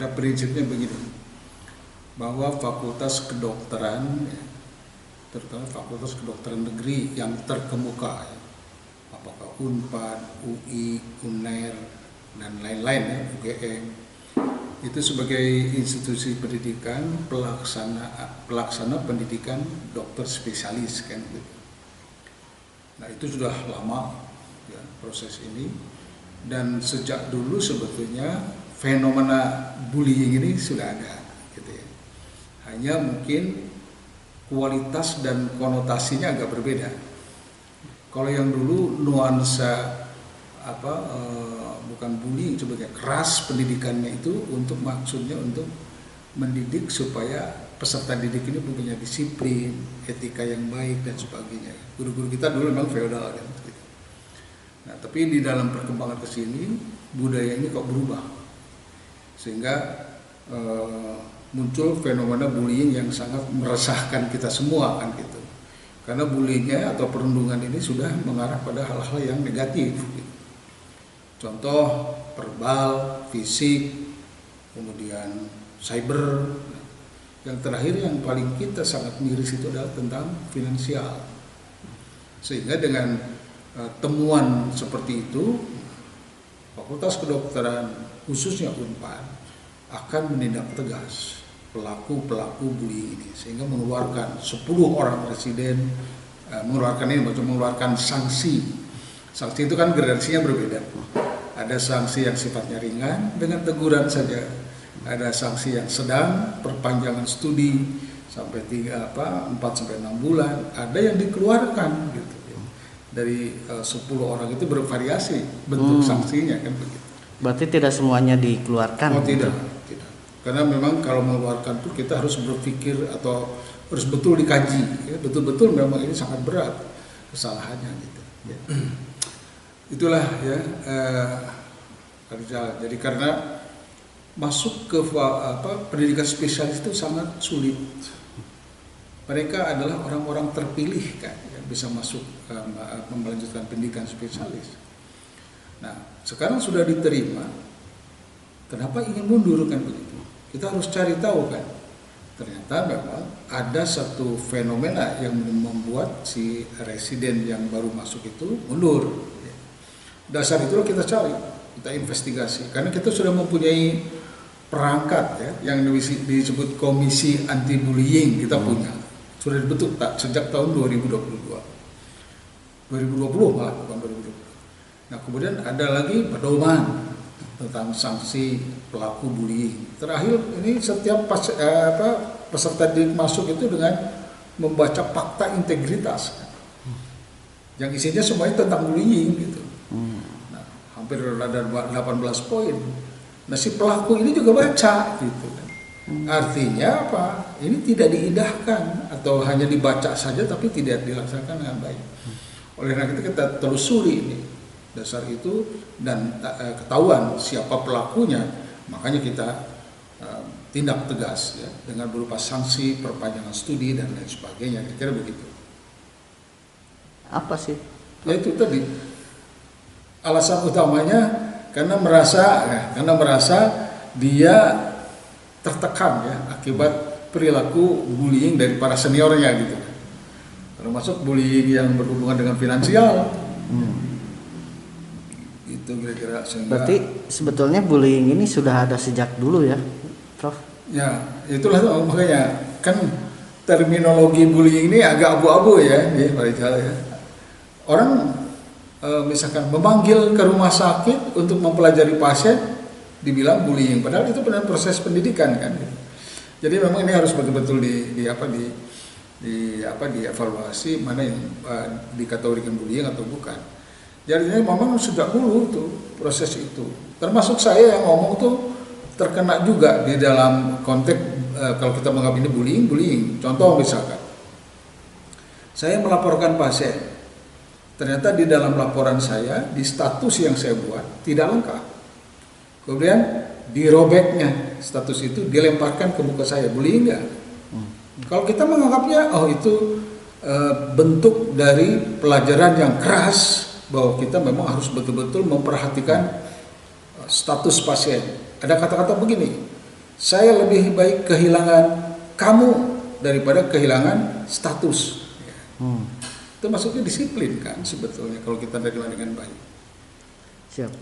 pada prinsipnya begini, bahwa fakultas kedokteran, terutama fakultas kedokteran negeri yang terkemuka, apakah Unpad, UI, UNER, dan lain-lain ya, UGM, itu sebagai institusi pendidikan pelaksana pendidikan dokter spesialis kan gitu. Nah itu sudah lama ya proses ini, dan sejak dulu sebetulnya fenomena bullying ini sudah ada gitu ya. Hanya mungkin kualitas dan konotasinya agak berbeda. Kalau yang dulu nuansa bukan bullying, sebagai keras pendidikannya itu untuk maksudnya untuk mendidik supaya peserta didik ini mempunyai disiplin, etika yang baik dan sebagainya. Guru-guru kita dulu memang feodal kan. Nah, tapi di dalam perkembangan kesini budaya ini kok berubah, sehingga muncul fenomena bullying yang sangat meresahkan kita semua kan gitu. Karena bullyingnya atau perundungan ini sudah mengarah pada hal-hal yang negatif. Gitu. Contoh verbal, fisik, kemudian cyber. Yang terakhir yang paling kita sangat miris itu adalah tentang finansial. Sehingga dengan temuan seperti itu, Fakultas Kedokteran khususnya Unpad akan menindak tegas pelaku bullying ini, sehingga mengeluarkan 10 orang presiden, mengeluarkan sanksi. Sanksi itu kan gradasinya berbeda. Ada sanksi yang sifatnya ringan dengan teguran saja, ada sanksi yang sedang perpanjangan studi sampai 4 sampai 6 bulan, ada yang dikeluarkan gitu. Dari 10 orang itu bervariasi bentuk sanksinya kan begitu. Berarti tidak semuanya dikeluarkan? Oh tidak. Karena memang kalau mengeluarkan itu kita harus berpikir atau harus betul dikaji, ya, betul-betul memang ini sangat berat kesalahannya gitu. Ya. Itulah ya jadi karena masuk ke pendidikan spesialis itu sangat sulit. Mereka adalah orang-orang terpilih kan yang bisa masuk melanjutkan pendidikan spesialis. Nah, sekarang sudah diterima, kenapa ingin mundur kan begitu? Kita harus cari tahu kan. Ternyata memang ada satu fenomena yang membuat si residen yang baru masuk itu mundur. Dasar itulah kita cari, kita investigasi. Karena kita sudah mempunyai perangkat ya, yang disebut Komisi Anti Bullying kita punya. Sudah dibentuk sejak tahun 2022. 2020 malah bukan 2020. Nah, kemudian ada lagi pedoman tentang sanksi pelaku bullying. Terakhir ini setiap peserta didik masuk itu dengan membaca fakta integritas yang isinya semuanya tentang bullying gitu. Nah, hampir ada 18 poin. Nah, si pelaku ini juga baca gitu kan. Artinya apa? Ini tidak diindahkan atau hanya dibaca saja tapi tidak dilaksanakan dengan baik. Oleh karena itu kita telusuri ini dasar itu dan ketahuan siapa pelakunya, makanya kita tindak tegas ya dengan berupa sanksi, perpanjangan studi dan lain sebagainya. Kira-kira begitu. Apa sih? Ya itu tadi alasan utamanya karena merasa dia tertekan ya akibat perilaku bullying dari para seniornya gitu. Termasuk bullying yang berhubungan dengan finansial. Itu kira-kira sehingga. Berarti sebetulnya bullying ini sudah ada sejak dulu ya, Prof? Ya, itulah makanya kan terminologi bullying ini agak abu-abu ya, Pak Rijal ya. Orang misalkan memanggil ke rumah sakit untuk mempelajari pasien dibilang bullying, padahal itu benar proses pendidikan kan. Jadi memang ini harus betul-betul dievaluasi mana yang dikategorikan bullying atau bukan. Jadi memang sudah dulu tuh proses itu. Termasuk saya yang ngomong tuh terkena juga di dalam konteks kalau kita menganggap ini bullying. Contoh misalkan, saya melaporkan pasien, ternyata di dalam laporan saya di status yang saya buat tidak lengkap. Kemudian dirobeknya status itu dilemparkan ke muka saya, bullying enggak? Kalau kita menganggapnya itu bentuk dari pelajaran yang keras bahwa kita memang harus betul-betul memperhatikan status pasien. Ada kata-kata begini, saya lebih baik kehilangan kamu daripada kehilangan status. Itu maksudnya disiplin kan sebetulnya kalau kita terima dengan baik. Siap.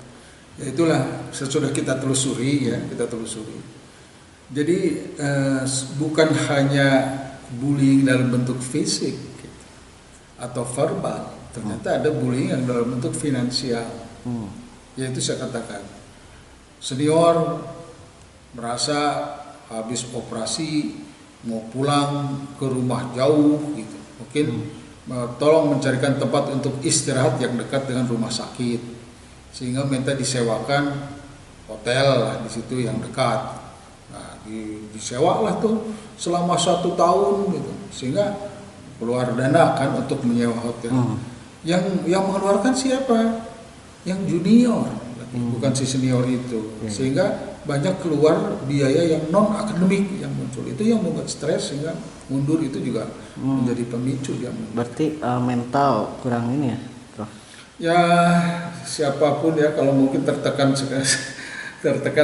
Ya itulah sesudah kita telusuri ya, kita telusuri. Jadi bukan hanya bullying dalam bentuk fisik gitu, atau verbal, ternyata ada bullying yang dalam bentuk finansial. Yaitu saya katakan senior merasa habis operasi mau pulang ke rumah jauh gitu, mungkin tolong mencarikan tempat untuk istirahat yang dekat dengan rumah sakit, sehingga minta disewakan hotel lah di situ yang dekat. Nah, disewa lah tuh selama 1 tahun gitu, sehingga keluar dana kan untuk menyewa hotel. Yang mengeluarkan siapa? Yang junior, bukan si senior itu, sehingga banyak keluar biaya yang non akademik yang muncul. Itu yang membuat stres, sehingga mundur itu juga menjadi pemicu dia mundur. Berarti mental kurang ini ya, Prof? Ya siapapun ya, kalau mungkin tertekan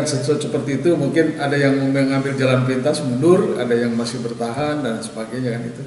seperti itu, mungkin ada yang mengambil jalan pintas mundur, ada yang masih bertahan dan sebagainya kan itu.